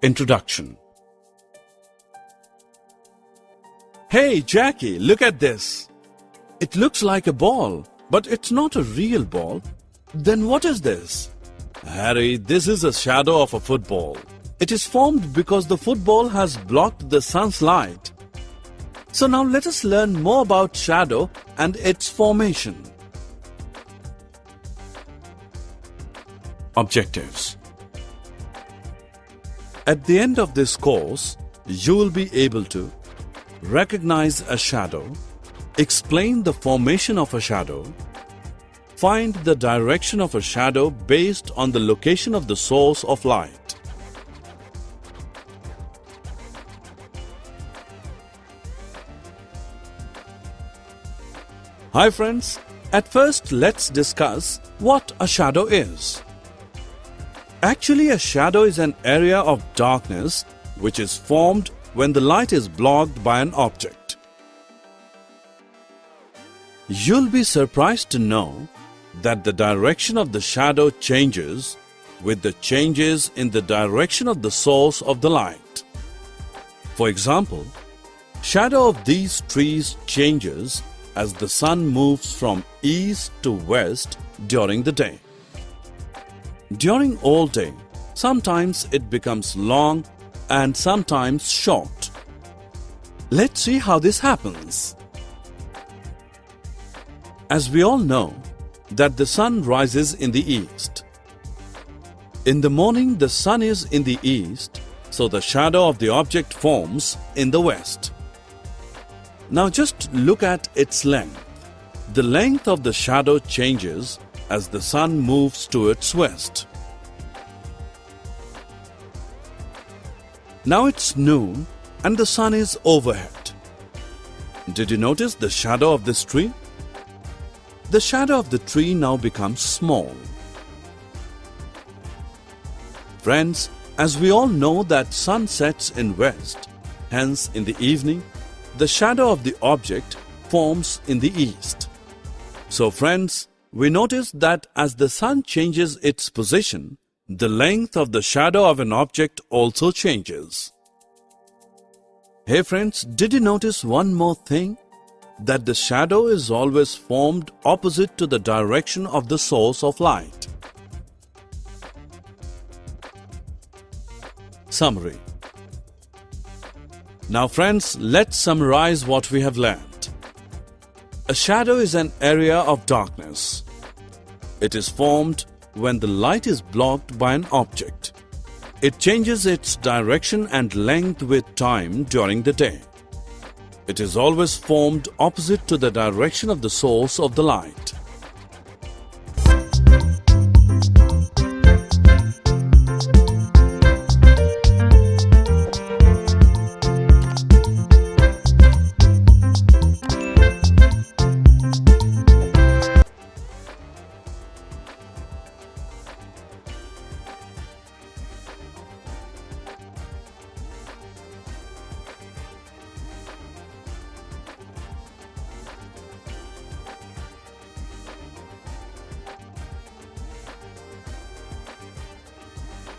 Introduction. Hey Jackie, look at this. It looks like a ball, but it's not a real ball. Then what is this? Harry, this is a shadow of a football. It is formed because the football has blocked the sun's light. So now let us learn more about shadow and its formation. Objectives. At the end of this course, you will be able to recognize a shadow, explain the formation of a shadow, find the direction of a shadow based on the location of the source of light. Hi friends, at first let's discuss what a shadow is. Actually, a shadow is an area of darkness which is formed when the light is blocked by an object. You'll be surprised to know that the direction of the shadow changes with the changes in the direction of the source of the light. For example, shadow of these trees changes as the sun moves from east to west during the day. During all day, sometimes it becomes long and sometimes short. Let's see how this happens. As we all know that the sun rises in the east. In the morning, the sun is in the east, so the shadow of the object forms in the west. Now just look at its length. The length of the shadow changes as the sun moves towards west. Now it's noon and the sun is overhead. Did you notice the shadow of this tree? The shadow of the tree now becomes small. Friends, as we all know that sun sets in west, hence in the evening, the shadow of the object forms in the east. So friends, we notice that as the sun changes its position, the length of the shadow of an object also changes. Hey friends, did you notice one more thing? That the shadow is always formed opposite to the direction of the source of light. Summary. Now friends, let's summarize what we have learned. A shadow is an area of darkness. It is formed when the light is blocked by an object. It changes its direction and length with time during the day. It is always formed opposite to the direction of the source of the light.